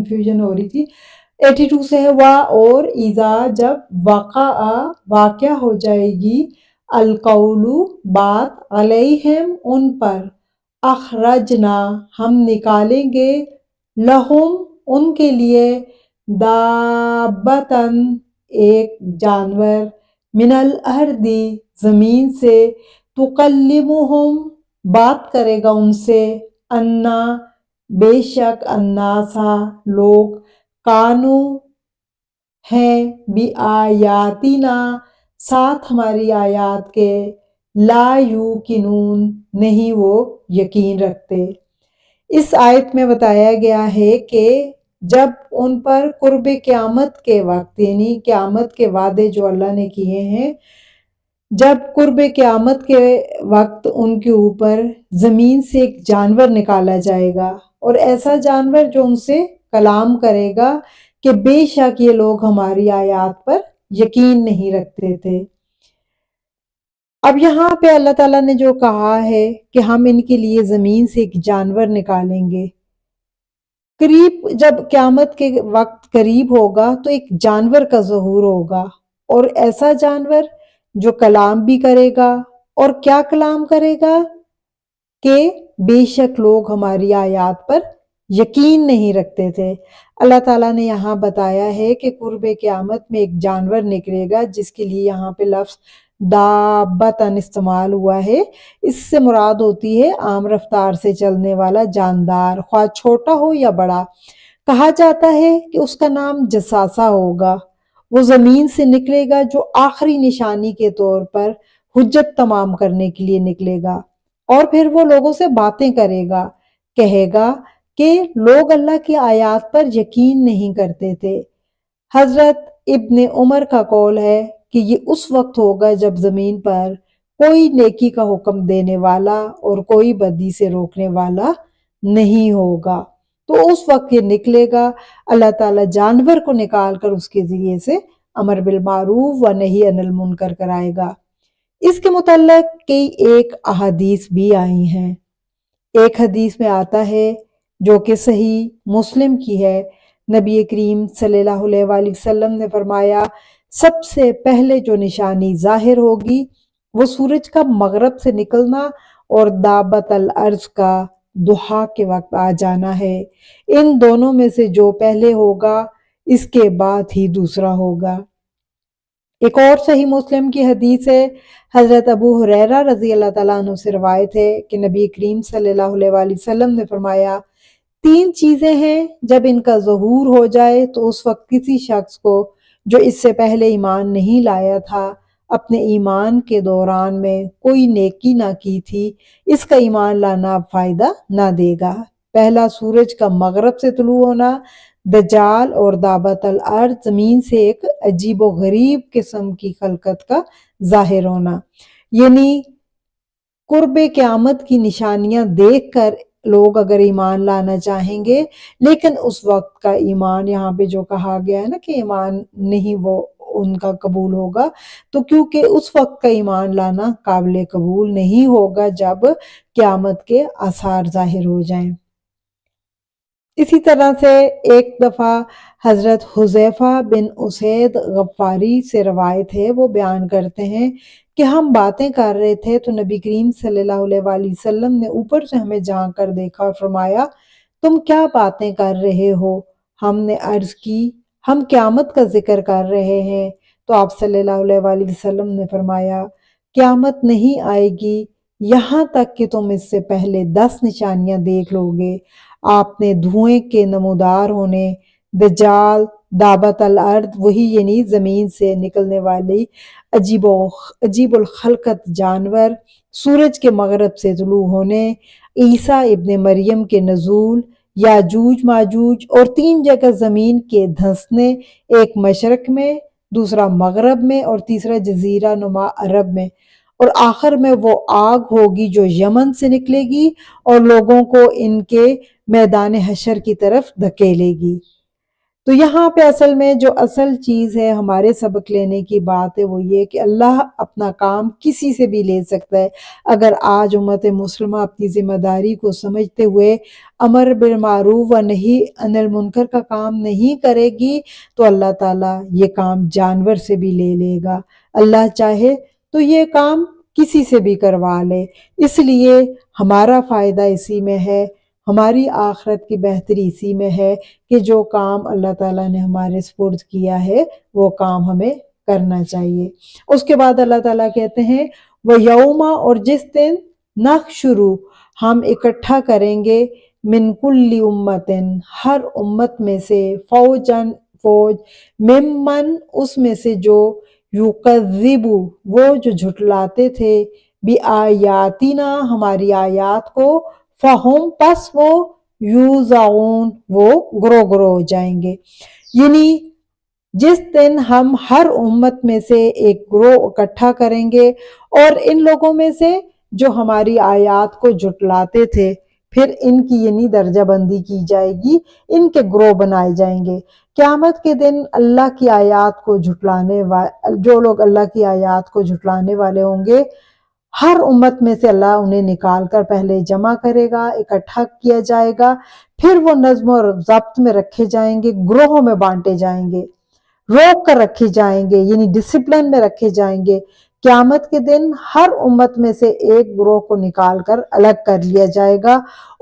Confusion ہو رہی تھی۔ 82 سے ہے اور ایزا جب واقع ہو جائے گی القول بات علیہم ان پر اخرجنا ہم نکالیں گے لہم ان کے لیے دابتن ایک جانور من الارض زمین سے تکلمہم بات کرے گا ان سے انا بے شک الناسا لوگ کانو ہیں بآیاتنا ساتھ ہماری آیات کے لا یوقنون نہیں وہ یقین رکھتے۔ اس آیت میں بتایا گیا ہے کہ جب ان پر قرب قیامت کے وقت یعنی قیامت کے وعدے جو اللہ نے کیے ہیں، جب قرب قیامت کے وقت ان کے اوپر زمین سے ایک جانور نکالا جائے گا اور ایسا جانور جو ان سے کلام کرے گا کہ بے شک یہ لوگ ہماری آیات پر یقین نہیں رکھتے تھے۔ اب یہاں پہ اللہ تعالیٰ نے جو کہا ہے کہ ہم ان کے لیے زمین سے ایک جانور نکالیں گے، قریب جب قیامت کے وقت قریب ہوگا تو ایک جانور کا ظہور ہوگا اور ایسا جانور جو کلام بھی کرے گا، اور کیا کلام کرے گا کہ بے شک لوگ ہماری آیات پر یقین نہیں رکھتے تھے۔ اللہ تعالیٰ نے یہاں بتایا ہے کہ قرب قیامت میں ایک جانور نکلے گا جس کے لیے یہاں پہ لفظ دابتن استعمال ہوا ہے۔ اس سے مراد ہوتی ہے عام رفتار سے چلنے والا جاندار، خواہ چھوٹا ہو یا بڑا۔ کہا جاتا ہے کہ اس کا نام جساسہ ہوگا۔ وہ زمین سے نکلے گا جو آخری نشانی کے طور پر حجت تمام کرنے کے لیے نکلے گا، اور پھر وہ لوگوں سے باتیں کرے گا، کہے گا کہ لوگ اللہ کی آیات پر یقین نہیں کرتے تھے۔ حضرت ابن عمر کا قول ہے کہ یہ اس وقت ہوگا جب زمین پر کوئی نیکی کا حکم دینے والا اور کوئی بدی سے روکنے والا نہیں ہوگا۔ تو اس وقت یہ نکلے گا، اللہ تعالیٰ جانور کو نکال کر اس کے ذریعے سے امر بالمعروف و نہی عن المنکر کرائے گا۔ اس کے متعلق کئی ایک احادیث بھی آئی ہیں۔ ایک حدیث میں آتا ہے جو کہ صحیح مسلم کی ہے، نبی کریم صلی اللہ علیہ وآلہ وسلم نے فرمایا سب سے پہلے جو نشانی ظاہر ہوگی وہ سورج کا مغرب سے نکلنا اور دابت الارض کا ضحیٰ کے وقت آ جانا ہے۔ ان دونوں میں سے جو پہلے ہوگا اس کے بعد ہی دوسرا ہوگا۔ ایک اور صحیح مسلم کی حدیث ہے، حضرت ابو ہریرہ رضی اللہ تعالیٰ عنہ سے روایت ہے کہ نبی کریم صلی اللہ علیہ وآلہ وسلم نے فرمایا 3 چیزیں ہیں جب ان کا ظہور ہو جائے تو اس وقت کسی شخص کو جو اس سے پہلے ایمان نہیں لایا تھا، اپنے ایمان کے دوران میں کوئی نیکی نہ کی تھی، اس کا ایمان لانا اب فائدہ نہ دے گا۔ پہلا سورج کا مغرب سے طلوع ہونا، دجال اور دابت الارض زمین سے ایک عجیب و غریب قسم کی خلقت کا ظاہر ہونا، یعنی قرب قیامت کی نشانیاں دیکھ کر لوگ اگر ایمان لانا چاہیں گے، لیکن اس وقت کا ایمان یہاں پہ جو کہا گیا ہے نا کہ ایمان نہیں وہ ان کا قبول ہوگا، تو کیونکہ اس وقت کا ایمان لانا قابل قبول نہیں ہوگا جب قیامت کے آثار ظاہر ہو جائیں۔ اسی طرح سے ایک دفعہ حضرت حذیفہ بن اسید غفاری سے روایت ہے، وہ بیان کرتے ہیں کہ ہم باتیں کر رہے تھے تو نبی کریم صلی اللہ علیہ وآلہ وسلم نے اوپر سے ہمیں جھانک کر دیکھا اور فرمایا تم کیا باتیں کر رہے ہو؟ ہم نے عرض کی ہم قیامت کا ذکر کر رہے ہیں، تو آپ صلی اللہ علیہ وآلہ وسلم نے فرمایا قیامت نہیں آئے گی یہاں تک کہ تم اس سے پہلے 10 نشانیاں دیکھ لو گے۔ آپ نے دھوئیں کے نمودار ہونے، دجال، دابت الارض وہی یعنی زمین سے نکلنے والی عجیب الخلقت جانور، سورج کے مغرب سے طلوع ہونے، عیسیٰ ابن مریم کے نزول، یاجوج ماجوج اور 3 جگہ زمین کے دھنسنے، ایک مشرق میں، دوسرا مغرب میں اور تیسرا جزیرہ نما عرب میں، اور آخر میں وہ آگ ہوگی جو یمن سے نکلے گی اور لوگوں کو ان کے میدان حشر کی طرف دھکیلے گی۔ تو یہاں پہ اصل میں جو اصل چیز ہے ہمارے سبق لینے کی بات ہے وہ یہ کہ اللہ اپنا کام کسی سے بھی لے سکتا ہے۔ اگر آج امت مسلمہ اپنی ذمہ داری کو سمجھتے ہوئے امر بالمعروف و نہی عن المنکر کا کام نہیں کرے گی تو اللہ تعالیٰ یہ کام جانور سے بھی لے لے گا۔ اللہ چاہے تو یہ کام کسی سے بھی کروا لے۔ اس لیے ہمارا فائدہ اسی میں ہے، ہماری آخرت کی بہتری اسی میں ہے کہ جو کام اللہ تعالیٰ نے ہمارے سپرد کیا ہے وہ کام ہمیں کرنا چاہیے۔ اس کے بعد اللہ تعالیٰ کہتے ہیں وَيَوْمَ، اور جس دن نَحْشُرُ، ہم اکٹھا کریں گے مِن كُلِّ أُمَّةٍ، ہر امت میں سے فوجاً فوج، ممن اس میں سے جو یُکَذِّبُ وہ جو جھٹلاتے تھے بِآیاتِنَا ہماری آیات کو، فَهُمْ پس وہ یوزعون وہ گرو گرو ہو جائیں گے۔ یعنی جس دن ہم ہر امت میں سے ایک گروہ اکٹھا کریں گے اور ان لوگوں میں سے جو ہماری آیات کو جھٹلاتے تھے، پھر ان کی یعنی درجہ بندی کی جائے گی، ان کے گروہ بنائے جائیں گے۔ قیامت کے دن اللہ کی آیات کو جو لوگ اللہ کی آیات کو جھٹلانے والے ہوں گے، ہر امت میں سے اللہ انہیں نکال کر پہلے جمع کرے گا، اکٹھا کیا جائے گا، پھر وہ نظم و ضبط میں رکھے جائیں گے، گروہوں میں بانٹے جائیں گے، روک کر رکھے جائیں گے، یعنی ڈسپلن میں رکھے جائیں گے۔ قیامت کے دن ہر امت میں سے ایک گروہ کو نکال کر الگ کر لیا جائے گا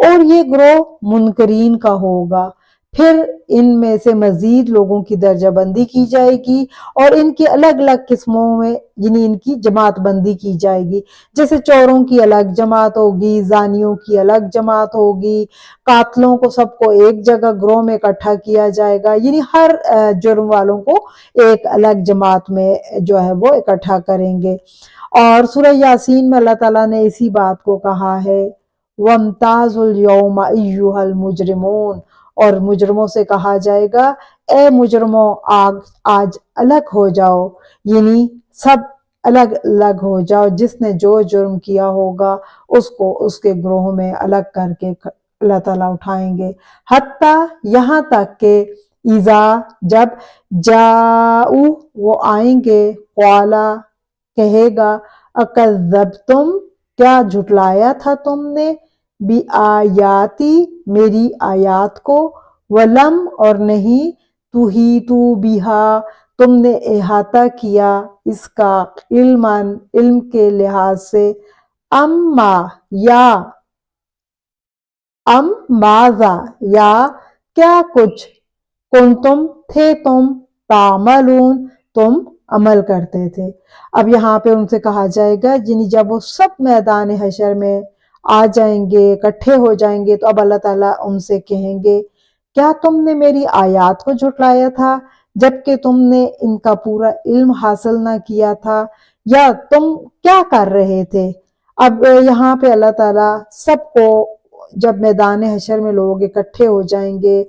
اور یہ گروہ منکرین کا ہوگا۔ پھر ان میں سے مزید لوگوں کی درجہ بندی کی جائے گی اور ان کی الگ الگ قسموں میں یعنی ان کی جماعت بندی کی جائے گی۔ جیسے چوروں کی الگ جماعت ہوگی، زانیوں کی الگ جماعت ہوگی، قاتلوں کو سب کو ایک جگہ گروہ میں اکٹھا کیا جائے گا، یعنی ہر جرم والوں کو ایک الگ جماعت میں جو ہے وہ اکٹھا کریں گے۔ اور سورہ یاسین میں اللہ تعالیٰ نے اسی بات کو کہا ہے وَامْتَازُوا الْيَوْمَ أَيُّهَا الْمُجْرِمُونَ، اور مجرموں سے کہا جائے گا اے مجرموں آج الگ ہو جاؤ، یعنی سب الگ الگ ہو جاؤ، جس نے جو جرم کیا ہوگا اس کو اس کے گروہ میں الگ کر کے اللہ تعالیٰ اٹھائیں گے۔ حتیٰ یہاں تک کہ اذا جب جاؤ وہ آئیں گے، قالا کہے گا اکذبتم کیا جھٹلایا تھا تم نے، بِآیاتی میری آیات کو، ولم اور نہیں تحیطوا بہا تم نے احاطہ کیا اس کا، علم کے لحاظ سے، اما یا ام ماذا یا کیا کچھ، کنتم تھے تم، تعملون تم عمل کرتے تھے۔ اب یہاں پہ ان سے کہا جائے گا جب وہ سب میدان حشر میں آ جائیں گے، اکٹھے ہو جائیں گے، تو اب اللہ تعالیٰ ان سے کہیں گے کیا تم نے میری آیات کو جھٹلایا تھا جبکہ تم نے ان کا پورا علم حاصل نہ کیا تھا، یا تم کیا کر رہے تھے؟ اب یہاں پہ اللہ تعالیٰ سب کو جب میدان حشر میں لوگ اکٹھے ہو جائیں گے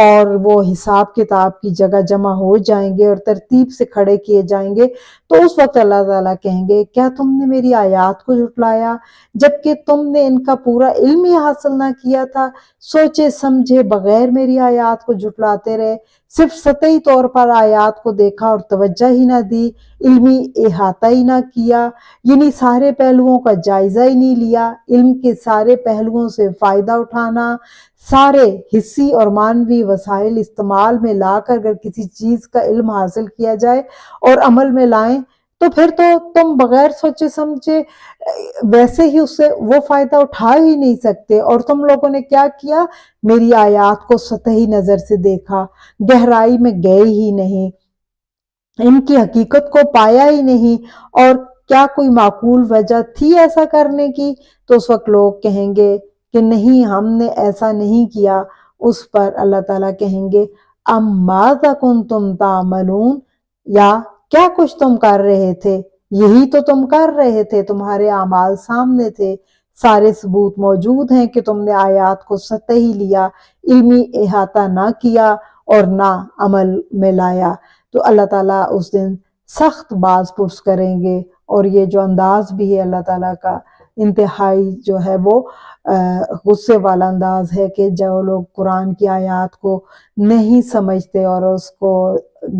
اور وہ حساب کتاب کی جگہ جمع ہو جائیں گے اور ترتیب سے کھڑے کیے جائیں گے، تو اس وقت اللہ تعالیٰ کہیں گے کیا تم نے میری آیات کو جھٹلایا جبکہ تم نے ان کا پورا علم ہی حاصل نہ کیا تھا، سوچے سمجھے بغیر میری آیات کو جھٹلاتے رہے، صرف سطحی طور پر آیات کو دیکھا اور توجہ ہی نہ دی، علمی احاطہ ہی نہ کیا، یعنی سارے پہلوؤں کا جائزہ ہی نہیں لیا، علم کے سارے پہلوؤں سے فائدہ اٹھانا، سارے حسی اور معنوی وسائل استعمال میں لا کر اگر کسی چیز کا علم حاصل کیا جائے اور عمل میں لائیں تو پھر تو تم بغیر سوچے سمجھے ویسے ہی اس سے وہ فائدہ اٹھا ہی نہیں سکتے، اور تم لوگوں نے کیا کیا، میری آیات کو سطحی نظر سے دیکھا، گہرائی میں گئے ہی نہیں، ان کی حقیقت کو پایا ہی نہیں، اور کیا کوئی معقول وجہ تھی ایسا کرنے کی؟ تو اس وقت لوگ کہیں گے کہ نہیں ہم نے ایسا نہیں کیا۔ اس پر اللہ تعالیٰ کہیں گے ام ماذا کنتم تعملون، یا کیا کچھ تم کر رہے تھے، یہی تو تم کر رہے تھے، تمہارے اعمال سامنے تھے، سارے ثبوت موجود ہیں کہ تم نے آیات کو سطحی لیا، علمی احاطہ نہ کیا اور نہ عمل میں لایا۔ تو اللہ تعالیٰ اس دن سخت باز پرس کریں گے، اور یہ جو انداز بھی ہے اللہ تعالیٰ کا انتہائی جو ہے وہ غصے والا انداز ہے کہ جو لوگ قرآن کی آیات کو نہیں سمجھتے اور اس کو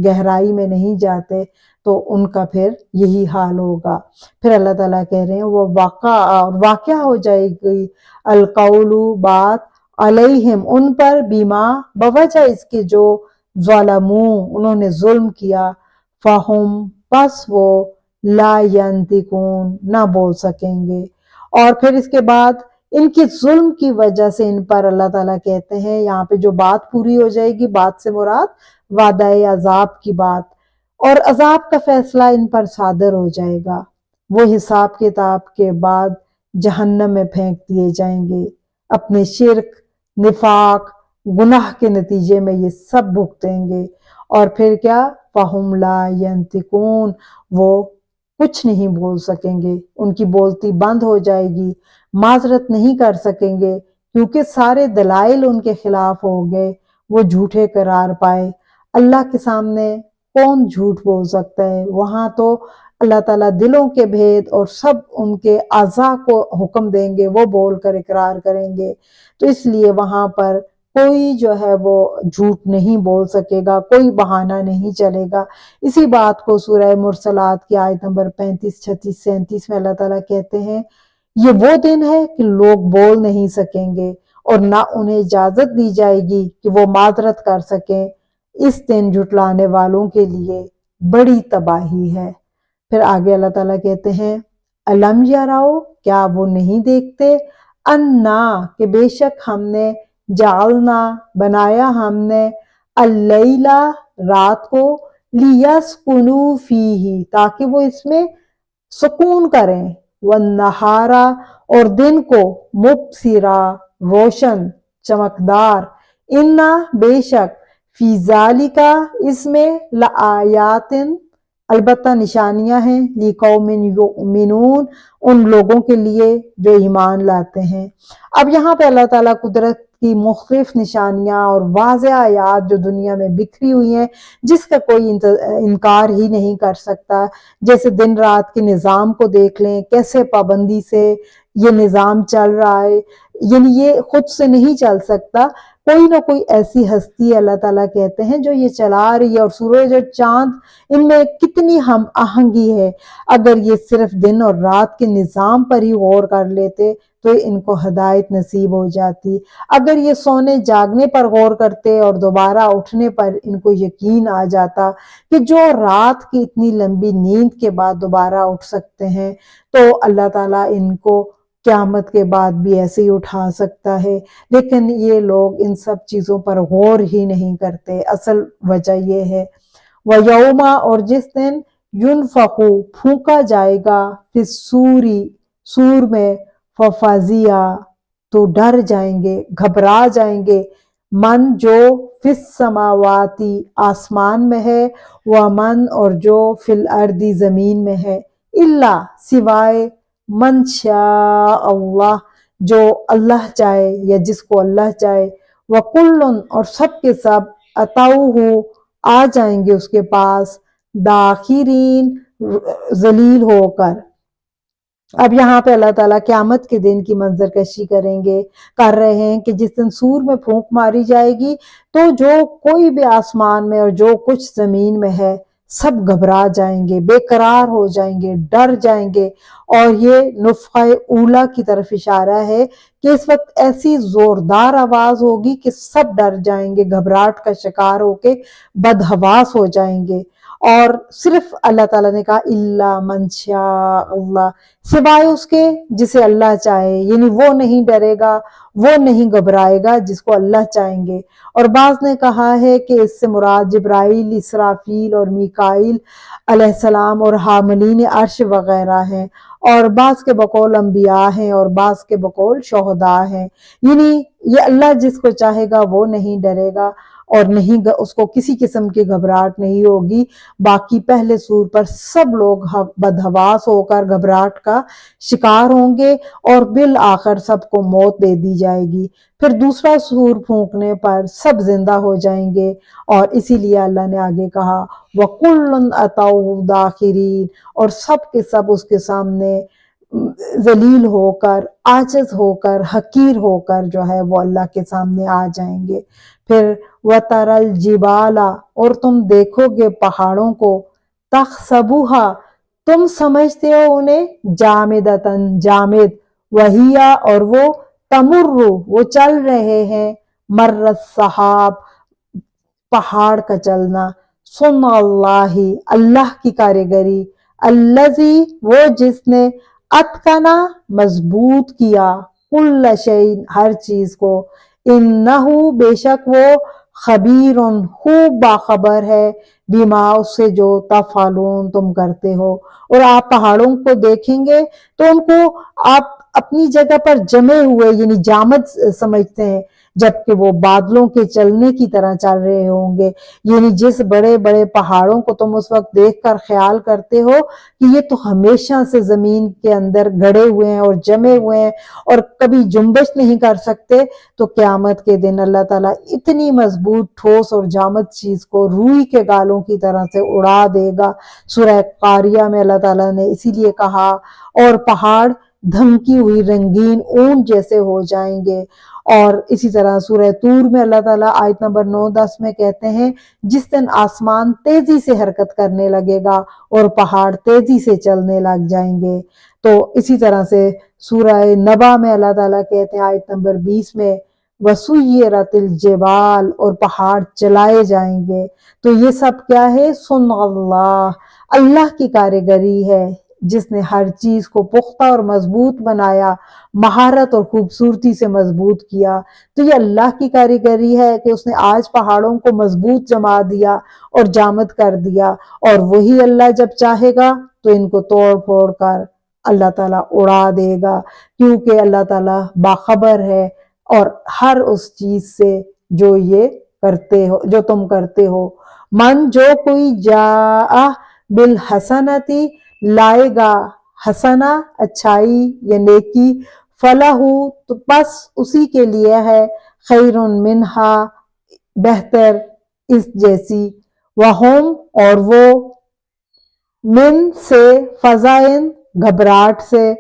گہرائی میں نہیں جاتے تو ان کا پھر یہی حال ہوگا۔ پھر اللہ تعالیٰ کہہ رہے ہیں وہ واقع ہو جائے گی القول بات علیہم ان پر بیما بوجہ اس کے جو ظلموں انہوں نے ظلم کیا فہم پس وہ لا ینطقون نہ بول سکیں گے۔ اور پھر اس کے بعد ان کے ظلم کی وجہ سے ان پر اللہ تعالیٰ کہتے ہیں یہاں پہ جو بات پوری ہو جائے گی، بات سے مراد وعدہ عذاب کی بات، اور عذاب کا فیصلہ ان پر صادر ہو جائے گا، وہ حساب کتاب کے بعد جہنم میں پھینک دیے جائیں گے، اپنے شرک، نفاق، گناہ کے نتیجے میں یہ سب بھگتیں گے۔ اور پھر کیا فَهُمْ لَا يَنْطِقُونَ وہ کچھ نہیں بول سکیں گے، ان کی بولتی بند ہو جائے گی، معذرت نہیں کر سکیں گے کیونکہ سارے دلائل ان کے خلاف ہو گئے، وہ جھوٹے قرار پائے۔ اللہ کے سامنے کون جھوٹ بول سکتا ہے؟ وہاں تو اللہ تعالیٰ دلوں کے بھید اور سب ان کے اعضاء کو حکم دیں گے، وہ بول کر اقرار کریں گے، تو اس لیے وہاں پر کوئی جو ہے وہ جھوٹ نہیں بول سکے گا، کوئی بہانہ نہیں چلے گا۔ اسی بات کو سورہ مرسلات کی آیت نمبر 35، 36، 37 میں اللہ تعالیٰ کہتے ہیں یہ وہ دن ہے کہ لوگ بول نہیں سکیں گے اور نہ انہیں اجازت دی جائے گی کہ وہ معذرت کر سکیں، اس دن جھٹلانے والوں کے لیے بڑی تباہی ہے۔ پھر آگے اللہ تعالیٰ کہتے ہیں الم یراؤ کیا وہ نہیں دیکھتے انا کہ بے شک ہم نے جعلنا بنایا ہم نے اللیلہ رات کو لیسکنوا فیہ تاکہ وہ اس میں سکون کریں، والنہارا اور دن کو مبصرا روشن چمکدار، انا بے شک فی ذالکا اس میں لآیات البتہ نشانیاں ہیں لقوم یؤمنون ان لوگوں کے لیے جو ایمان لاتے ہیں۔ اب یہاں پہ اللہ تعالیٰ قدرت کی مختلف نشانیاں اور واضح آیات جو دنیا میں بکھری ہوئی ہیں جس کا کوئی انکار ہی نہیں کر سکتا، جیسے دن رات کے نظام کو دیکھ لیں، کیسے پابندی سے یہ نظام چل رہا ہے، یعنی یہ خود سے نہیں چل سکتا، کوئی نہ کوئی ایسی ہستی اللہ تعالیٰ کہتے ہیں جو یہ چلا رہی ہے، اور سورج اور چاند ان میں کتنی ہم آہنگی ہے۔ اگر یہ صرف دن اور رات کے نظام پر ہی غور کر لیتے تو ان کو ہدایت نصیب ہو جاتی، اگر یہ سونے جاگنے پر غور کرتے اور دوبارہ اٹھنے پر ان کو یقین آ جاتا کہ جو رات کی اتنی لمبی نیند کے بعد دوبارہ اٹھ سکتے ہیں تو اللہ تعالیٰ ان کو قیامت کے بعد بھی ایسے ہی اٹھا سکتا ہے، لیکن یہ لوگ ان سب چیزوں پر غور ہی نہیں کرتے۔ اصل وجہ یہ ہے وَيَوْمَ اور جس دن يُنْفَخُ پھونکا جائے گا فِي الصُّورِ سور میں فَفَزِعَ تو ڈر جائیں گے، گھبرا جائیں گے، من جو فِي السَّمَاوَاتِ آسمان میں ہے وَمَن اور جو فِي الْأَرْضِ زمین میں ہے، إِلَّا سوائے من شاء اللہ جو اللہ چاہے یا جس کو اللہ چاہے، وَكُلٌّ اور سب کے سب أَتَوْهُ آ جائیں گے اس کے پاس داخرین ذلیل ہو کر۔ اب یہاں پہ اللہ تعالیٰ قیامت کے دن کی منظر کشی کر رہے ہیں کہ جس دن سور میں پھونک ماری جائے گی تو جو کوئی بھی آسمان میں اور جو کچھ زمین میں ہے سب گھبرا جائیں گے، بے قرار ہو جائیں گے، ڈر جائیں گے، اور یہ نفخہ اولا کی طرف اشارہ ہے کہ اس وقت ایسی زوردار آواز ہوگی کہ سب ڈر جائیں گے، گھبراہٹ کا شکار ہو کے بدحواس ہو جائیں گے۔ اور صرف اللہ تعالیٰ نے کہا الا من شاء اللہ سوائے اس کے جسے اللہ چاہے، یعنی وہ نہیں ڈرے گا، وہ نہیں گھبرائے گا جس کو اللہ چاہیں گے۔ اور بعض نے کہا ہے کہ اس سے مراد جبرائیل، اسرافیل اور میکائیل علیہ السلام اور حاملین عرش وغیرہ ہیں، اور بعض کے بقول انبیاء ہیں اور بعض کے بقول شہداء ہیں، یعنی یہ اللہ جس کو چاہے گا وہ نہیں ڈرے گا اور نہیں اس کو کسی قسم کی گھبراہٹ نہیں ہوگی، باقی پہلے سور پر سب لوگ بدحواس ہو کر گھبراہٹ کا شکار ہوں گے اور بالآخر سب کو موت دے دی جائے گی، پھر دوسرا سور پھونکنے پر سب زندہ ہو جائیں گے، اور اسی لیے اللہ نے آگے کہا وَكُلٌّ أَتَوْهُ دَاخِرِينَ اور سب کے سب اس کے سامنے ذلیل ہو کر، عاجز ہو کر، حقیر ہو کر جو ہے وہ اللہ کے سامنے آ جائیں گے۔ پھر وَتَرَى الْجِبَالَ، اور تم دیکھو گے پہاڑوں کو، تَحْسَبُهَا، تم سمجھتے ہو انہیں جامدتاً، جامد، وَهِيَ، اور وہ تمر، وہ چل رہے ہیں، مر السحاب، پہاڑ کا چلنا، صنع اللہ، اللہ کی کاریگری، الذی، وہ جس نے، اتقنا، مضبوط کیا، کل شیء، ہر چیز کو، انہ، بے شک وہ، خبیر، خوب باخبر ہے، بما، اس سے جو تفعلون، تم کرتے ہو۔ اور آپ پہاڑوں کو دیکھیں گے تو ان کو آپ اپنی جگہ پر جمے ہوئے یعنی جامد سمجھتے ہیں، جبکہ وہ بادلوں کے چلنے کی طرح چل رہے ہوں گے۔ یعنی جس بڑے بڑے پہاڑوں کو تم اس وقت دیکھ کر خیال کرتے ہو کہ یہ تو ہمیشہ سے زمین کے اندر گڑے ہوئے ہیں اور جمے ہوئے ہیں اور کبھی جنبش نہیں کر سکتے، تو قیامت کے دن اللہ تعالیٰ اتنی مضبوط، ٹھوس اور جامد چیز کو روئی کے گالوں کی طرح سے اڑا دے گا۔ سورہ قاریہ میں اللہ تعالیٰ نے اسی لیے کہا، اور پہاڑ دھمکی ہوئی رنگین اونٹ جیسے ہو جائیں گے۔ اور اسی طرح سورہ طور میں اللہ تعالیٰ آیت نمبر 9-10 میں کہتے ہیں، جس دن آسمان تیزی سے حرکت کرنے لگے گا اور پہاڑ تیزی سے چلنے لگ جائیں گے۔ تو اسی طرح سے سورہ نبا میں اللہ تعالیٰ کہتے ہیں آیت نمبر 20 میں، وَسُيِّرَتِ الْجِبَالُ، اور پہاڑ چلائے جائیں گے۔ تو یہ سب کیا ہے؟ صنع اللہ، اللہ کی کاریگری ہے، جس نے ہر چیز کو پختہ اور مضبوط بنایا، مہارت اور خوبصورتی سے مضبوط کیا۔ تو یہ اللہ کی کاریگری ہے کہ اس نے آج پہاڑوں کو مضبوط جما دیا اور جامد کر دیا، اور وہی اللہ جب چاہے گا تو ان کو توڑ پھوڑ کر اللہ تعالیٰ اڑا دے گا، کیونکہ اللہ تعالیٰ باخبر ہے اور ہر اس چیز سے جو یہ کرتے ہو، جو تم کرتے ہو۔ من، جو کوئی، جاء بالحسنتی، لائے گا، حسنہ، اچھائی یا نیکی، فلاح، تو بس اسی کے لیے ہے، خیر منہا، بہتر اس جیسی، وہم، اور وہ، من سے، فزائن، گھبراہٹ سے،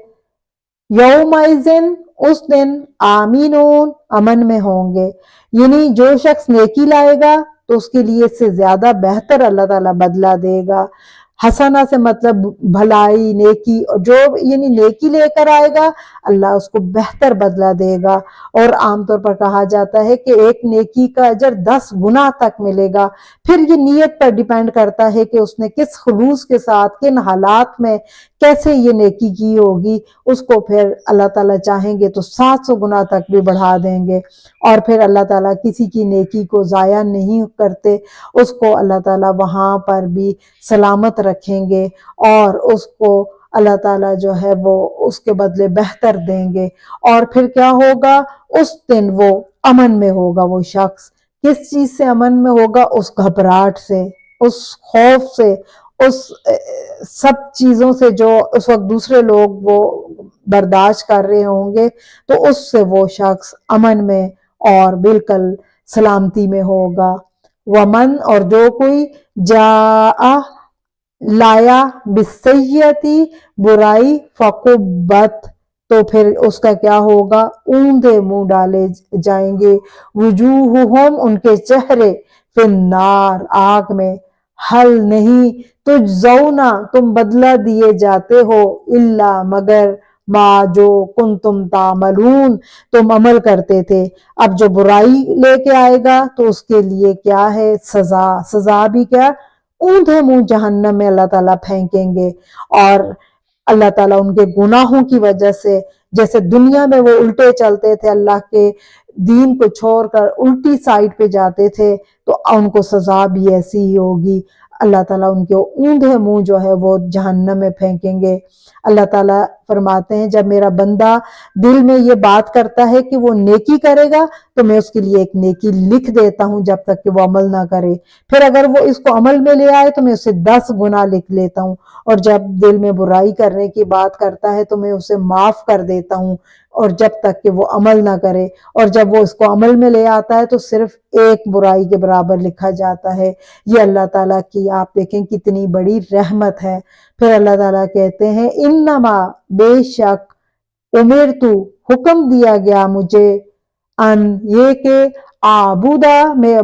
یومئذن، اس دن، آمینون، امن میں ہوں گے۔ یعنی جو شخص نیکی لائے گا تو اس کے لیے اس سے زیادہ بہتر اللہ تعالیٰ بدلہ دے گا۔ حسنہ سے مطلب بھلائی، نیکی، اور جو یعنی نیکی لے کر آئے گا اللہ اس کو بہتر بدلہ دے گا۔ اور عام طور پر کہا جاتا ہے کہ ایک نیکی کا اجر 10 گنا تک ملے گا۔ پھر یہ نیت پر ڈیپینڈ کرتا ہے کہ اس نے کس خلوص کے ساتھ، کن حالات میں کیسے یہ نیکی کی ہوگی، اس کو پھر اللہ تعالیٰ چاہیں گے تو 700 گنا تک بھی بڑھا دیں گے۔ اور پھر اللہ تعالیٰ کسی کی نیکی کو ضائع نہیں کرتے، اس کو اللہ تعالیٰ وہاں پر بھی سلامت رکھیں گے، اور اس کو اللہ تعالیٰ جو ہے وہ اس کے بدلے بہتر دیں گے۔ اور پھر کیا ہوگا؟ اس دن وہ امن میں ہوگا، وہ شخص کس چیز سے امن میں ہوگا؟ اس گھبراہٹ سے، اس خوف سے، اس سب چیزوں سے جو اس وقت دوسرے لوگ وہ برداشت کر رہے ہوں گے، تو اس سے وہ شخص امن میں اور بالکل سلامتی میں ہوگا۔ ومن، اور جو کوئی، جاء، لایا، بالسیئتی، برائی، فقبت، تو پھر اس کا کیا ہوگا؟ اوندھے منہ ڈالے جائیں گے، وجوہہم، ان کے چہرے، فی النار، آگ میں، حل نہیں، تجزون، تم بدلہ دیے جاتے ہو، الا، مگر، ما، جو، کنتم تعملون، تم عمل کرتے تھے۔ اب جو برائی لے کے آئے گا تو اس کے لیے کیا ہے؟ سزا۔ سزا بھی کیا؟ اوندھے منہ جہنم میں اللہ تعالیٰ پھینکیں گے۔ اور اللہ تعالیٰ ان کے گناہوں کی وجہ سے، جیسے دنیا میں وہ الٹے چلتے تھے، اللہ کے دین کو چھوڑ کر الٹی سائڈ پہ جاتے تھے، تو ان کو سزا بھی ایسی ہی ہوگی۔ اللہ تعالیٰ ان کے اوندھے منہ جو ہے وہ جہنم میں پھینکیں گے۔ اللہ تعالیٰ فرماتے ہیں جب میرا بندہ دل میں یہ بات کرتا ہے کہ وہ نیکی کرے گا تو میں اس کے لیے ایک نیکی لکھ دیتا ہوں جب تک کہ وہ عمل نہ کرے، پھر اگر وہ اس کو عمل میں لے آئے تو میں اسے 10 گنا لکھ لیتا ہوں، اور جب دل میں برائی کرنے کی بات کرتا ہے تو میں اسے معاف کر دیتا ہوں، اور جب تک کہ وہ عمل نہ کرے، اور جب وہ اس کو عمل میں لے آتا ہے تو صرف ایک برائی کے برابر لکھا جاتا ہے۔ یہ اللہ تعالیٰ کی آپ دیکھیں کتنی بڑی رحمت ہے۔ پھر اللہ تعالیٰ کہتے ہیں انما بے شک امرتو حکم دیا گیا مجھے ان یہ کہ آبودا میں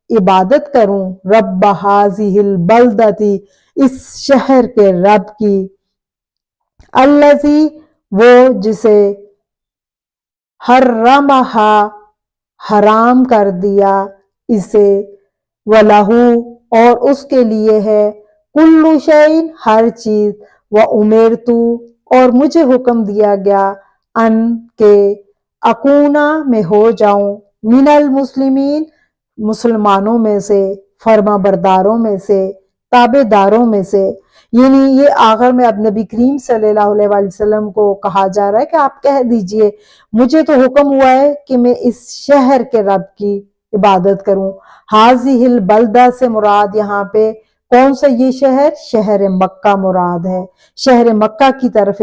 عبادت کروں رب ہذہ البلدتی اس شہر کے رب کی، الذی وہ جسے حرمہا حرام کر دیا اسے، وَلَہُ اور اس کے لیے ہے کُلُّ شَیْءٍ ہر چیز، وَأُمِرْتُ اور مجھے حکم دیا گیا ان کے اکونا میں ہو جاؤں، من المسلمین مسلمانوں میں سے، فرما برداروں میں سے، تابع داروں میں سے۔ یعنی یہ آخر میں اب نبی کریم صلی اللہ علیہ وآلہ وسلم کو کہا جا رہا ہے کہ آپ کہہ دیجئے مجھے تو حکم ہوا ہے کہ میں اس شہر کے رب کی عبادت کروں۔ حاضی البلدہ سے مراد یہاں پہ کون سا یہ شہر؟ شہر مکہ مراد ہے۔ شہر مکہ کی طرف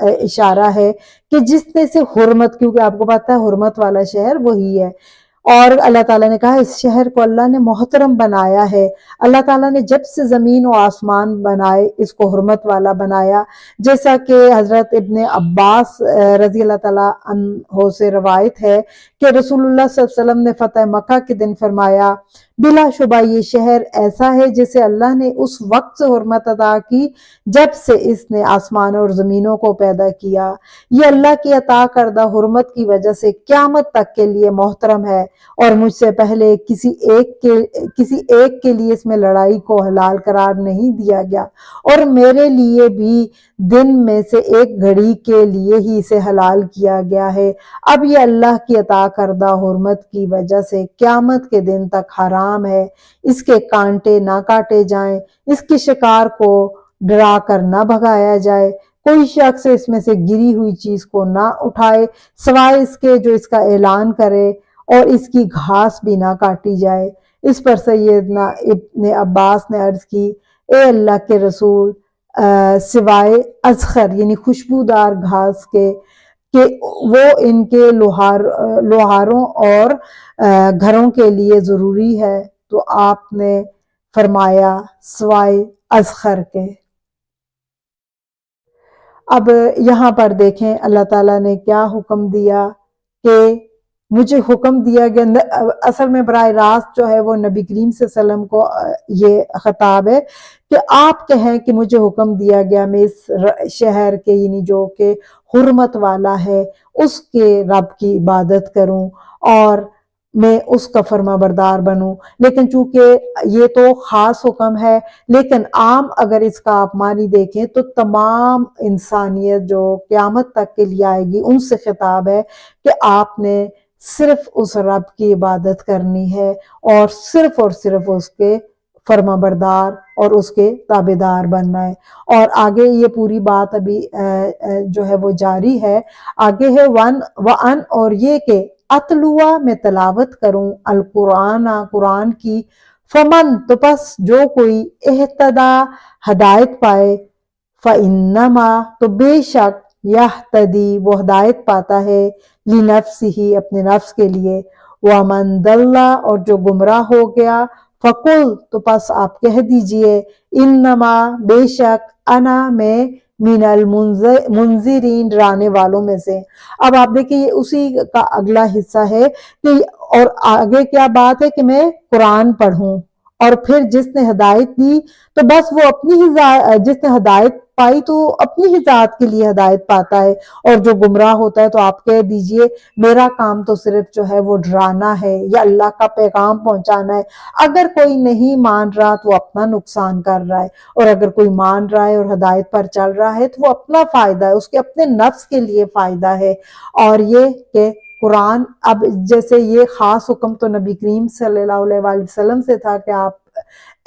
اشارہ ہے کہ جس نے سے حرمت، کیونکہ آپ کو پتہ ہے حرمت والا شہر وہی ہے، اور اللہ تعالیٰ نے کہا اس شہر کو اللہ نے محترم بنایا ہے۔ اللہ تعالیٰ نے جب سے زمین و آسمان بنائے اس کو حرمت والا بنایا، جیسا کہ حضرت ابن عباس رضی اللہ تعالیٰ عنہ سے روایت ہے کہ رسول اللہ صلی اللہ علیہ وسلم نے فتح مکہ کے دن فرمایا بلا شبہ یہ شہر ایسا ہے جسے اللہ نے اس وقت سے حرمت عطا کی جب سے اس نے آسمان اور زمینوں کو پیدا کیا۔ یہ اللہ کی عطا کردہ حرمت کی وجہ سے قیامت تک کے لیے محترم ہے، اور مجھ سے پہلے کسی ایک کے لیے اس میں لڑائی کو حلال قرار نہیں دیا گیا، اور میرے لیے بھی دن میں سے ایک گھڑی کے لیے ہی اسے حلال کیا گیا ہے۔ اب یہ اللہ کی عطا کردہ حرمت کی وجہ سے قیامت کے دن تک حرام ہے، اس کے کانٹے نہ کاٹے جائیں، اس کے شکار کو ڈرا کر نہ بھگایا جائے، کوئی شخص اس میں سے گری ہوئی چیز کو نہ اٹھائے سوائے اس کے جو اس کا اعلان کرے، اور اس کی گھاس بھی نہ کاٹی جائے۔ اس پر سیدنا ابن عباس نے عرض کی اے اللہ کے رسول، سوائے اذخر یعنی خوشبودار گھاس کے کہ وہ ان کے لوہاروں اور گھروں کے لیے ضروری ہے، تو آپ نے فرمایا سوائے اذخر کے۔ اب یہاں پر دیکھیں اللہ تعالیٰ نے کیا حکم دیا کہ مجھے حکم دیا گیا، اصل میں براہ راست جو ہے وہ نبی کریم صلی اللہ علیہ وسلم کو یہ خطاب ہے کہ آپ کہیں کہ مجھے حکم دیا گیا میں اس شہر کے یعنی جو کہ حرمت والا ہے اس کے رب کی عبادت کروں اور میں اس کا فرما بردار بنوں۔ لیکن چونکہ یہ تو خاص حکم ہے، لیکن عام اگر اس کا آپ معنی دیکھیں تو تمام انسانیت جو قیامت تک کے لیے آئے گی ان سے خطاب ہے کہ آپ نے صرف اس رب کی عبادت کرنی ہے اور صرف اس کے فرما بردار اور اس کے تابعدار بننا ہے۔ اور آگے یہ پوری بات ابھی جو ہے وہ جاری ہے، آگے ہے وَأَنْ اور یہ کہ اتلوا میں تلاوت کروں القرآن قرآن کی، فمن تو پس جو کوئی اہتدا ہدایت پائے، فَإِنَّمَا تو بے شک یہتدی وہ ہدایت پاتا ہے لنفسہ اپنے نفس کے لیے، وَمَنْ ضَلَّ اور جو گمراہ ہو گیا، فَقُلْ تو پس آپ کہہ دیجئے انما بے شک انا میں من المنذرین ڈرانے والوں میں سے۔ اب آپ دیکھیں یہ اسی کا اگلا حصہ ہے کہ اور آگے کیا بات ہے کہ میں قرآن پڑھوں، اور پھر جس نے ہدایت دی تو بس وہ اپنی ہی جس نے ہدایت پائی تو اپنی ہی ذات کے لیے ہدایت پاتا ہے، اور جو گمراہ ہوتا ہے تو آپ کہہ دیجئے میرا کام تو صرف جو ہے وہ ڈرانا ہے یا اللہ کا پیغام پہنچانا ہے۔ اگر کوئی نہیں مان رہا تو وہ اپنا نقصان کر رہا ہے، اور اگر کوئی مان رہا ہے اور ہدایت پر چل رہا ہے تو وہ اپنا فائدہ ہے، اس کے اپنے نفس کے لیے فائدہ ہے۔ اور یہ کہ قرآن اب جیسے یہ خاص حکم تو نبی کریم صلی اللہ علیہ وآلہ وسلم سے تھا کہ آپ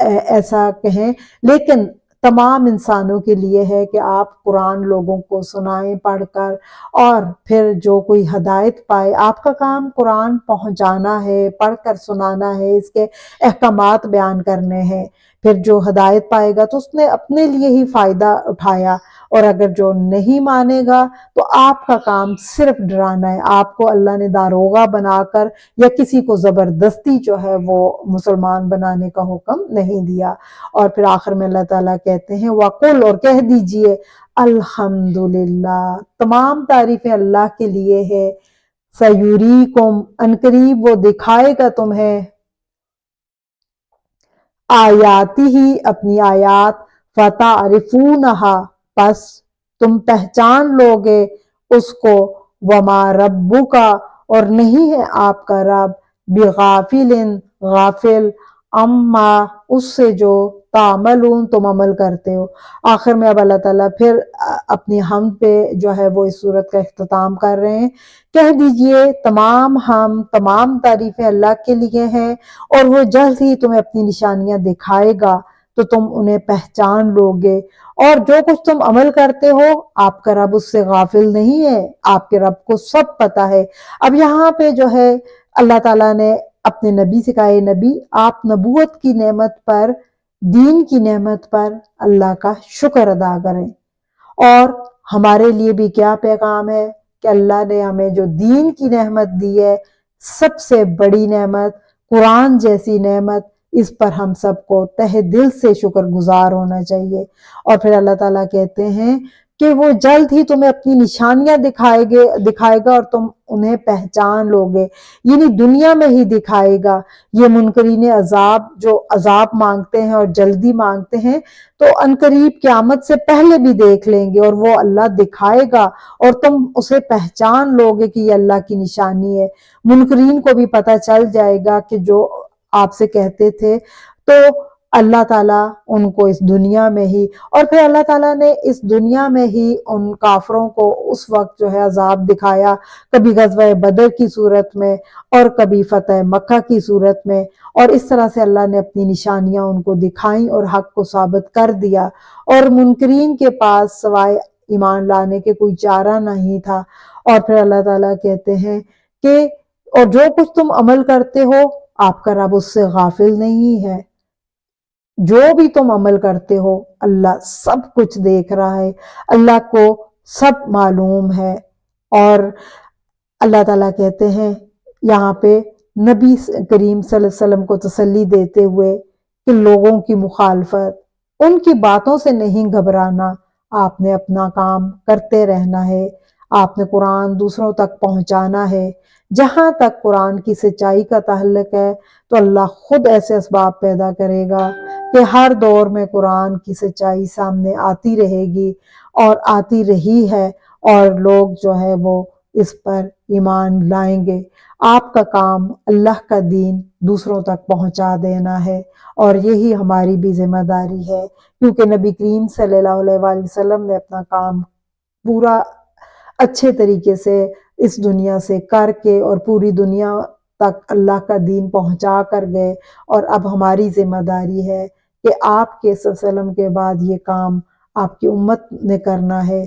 ایسا کہیں، لیکن تمام انسانوں کے لیے ہے کہ آپ قرآن لوگوں کو سنائیں پڑھ کر، اور پھر جو کوئی ہدایت پائے آپ کا کام قرآن پہنچانا ہے، پڑھ کر سنانا ہے، اس کے احکامات بیان کرنے ہیں۔ پھر جو ہدایت پائے گا تو اس نے اپنے لیے ہی فائدہ اٹھایا، اور اگر جو نہیں مانے گا تو آپ کا کام صرف ڈرانا ہے۔ آپ کو اللہ نے داروغہ بنا کر یا کسی کو زبردستی جو ہے وہ مسلمان بنانے کا حکم نہیں دیا۔ اور پھر آخر میں اللہ تعالیٰ کہتے ہیں وَقُلْ، اور کہہ دیجئے الحمدللہ، تمام تعریفیں اللہ کے لیے ہے، سَيُرِيكُمْ، عنقریب وہ دکھائے گا تمہیں، آیاتی ہی اپنی آیات، فَتَعْرِفُونَهَا، پس تم پہچان لوگے اس کو، وَمَا رَبُّكَ، اور نہیں ہے آپ کا رب، بِغَافِلٍ، غافل، عَمَّا، اس سے جو تَعْمَلُونَ تم عمل کرتے ہو۔ آخر میں اب اللہ تعالیٰ پھر اپنی حمد پہ جو ہے وہ اس صورت کا اختتام کر رہے ہیں۔ کہہ دیجئے تمام حمد، تمام تعریفیں اللہ کے لیے ہیں، اور وہ جلد ہی تمہیں اپنی نشانیاں دکھائے گا تو تم انہیں پہچان لوگے، اور جو کچھ تم عمل کرتے ہو آپ کا رب اس سے غافل نہیں ہے، آپ کے رب کو سب پتہ ہے۔ اب یہاں پہ جو ہے اللہ تعالیٰ نے اپنے نبی سے کہا، اے نبی آپ نبوت کی نعمت پر، دین کی نعمت پر اللہ کا شکر ادا کریں۔ اور ہمارے لیے بھی کیا پیغام ہے کہ اللہ نے ہمیں جو دین کی نعمت دی ہے، سب سے بڑی نعمت، قرآن جیسی نعمت، اس پر ہم سب کو تہ دل سے شکر گزار ہونا چاہیے۔ اور پھر اللہ تعالیٰ کہتے ہیں کہ وہ جلد ہی تمہیں اپنی نشانیاں دکھائے گا اور تم انہیں پہچان لوگے، یعنی دنیا میں ہی دکھائے گا۔ یہ منکرین عذاب جو عذاب مانگتے ہیں اور جلدی مانگتے ہیں تو عنقریب قیامت سے پہلے بھی دیکھ لیں گے، اور وہ اللہ دکھائے گا اور تم اسے پہچان لوگے کہ یہ اللہ کی نشانی ہے۔ منکرین کو بھی پتہ چل جائے گا کہ جو آپ سے کہتے تھے، تو اللہ تعالیٰ ان کو اس دنیا میں ہی، اور پھر اللہ تعالیٰ نے اس دنیا میں ہی ان کافروں کو اس وقت جو ہے عذاب دکھایا، کبھی غزوہ بدر کی صورت میں اور کبھی فتح مکہ کی صورت میں، اور اس طرح سے اللہ نے اپنی نشانیاں ان کو دکھائیں اور حق کو ثابت کر دیا، اور منکرین کے پاس سوائے ایمان لانے کے کوئی چارہ نہیں تھا۔ اور پھر اللہ تعالیٰ کہتے ہیں کہ اور جو کچھ تم عمل کرتے ہو آپ کا رب اس سے غافل نہیں ہے، جو بھی تم عمل کرتے ہو اللہ سب کچھ دیکھ رہا ہے، اللہ کو سب معلوم ہے۔ اور اللہ تعالیٰ کہتے ہیں یہاں پہ نبی کریم صلی اللہ علیہ وسلم کو تسلی دیتے ہوئے کہ لوگوں کی مخالفت، ان کی باتوں سے نہیں گھبرانا، آپ نے اپنا کام کرتے رہنا ہے، آپ نے قرآن دوسروں تک پہنچانا ہے۔ جہاں تک قرآن کی سچائی کا تعلق ہے تو اللہ خود ایسے اسباب پیدا کرے گا کہ ہر دور میں قرآن کی سچائی سامنے آتی رہے گی اور آتی رہی ہے، اور لوگ جو ہے وہ اس پر ایمان لائیں گے۔ آپ کا کام اللہ کا دین دوسروں تک پہنچا دینا ہے، اور یہی ہماری بھی ذمہ داری ہے، کیونکہ نبی کریم صلی اللہ علیہ وآلہ وسلم نے اپنا کام پورا اچھے طریقے سے اس دنیا سے کر کے اور پوری دنیا تک اللہ کا دین پہنچا کر گئے، اور اب ہماری ذمہ داری ہے کہ آپ کے صلی اللہ علیہ وسلم کے بعد یہ کام آپ کی امت نے کرنا ہے،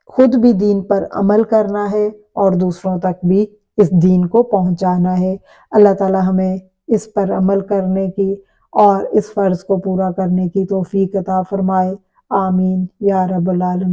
خود بھی دین پر عمل کرنا ہے اور دوسروں تک بھی اس دین کو پہنچانا ہے۔ اللہ تعالی ہمیں اس پر عمل کرنے کی اور اس فرض کو پورا کرنے کی توفیق عطا فرمائے، آمین یا رب العالمین۔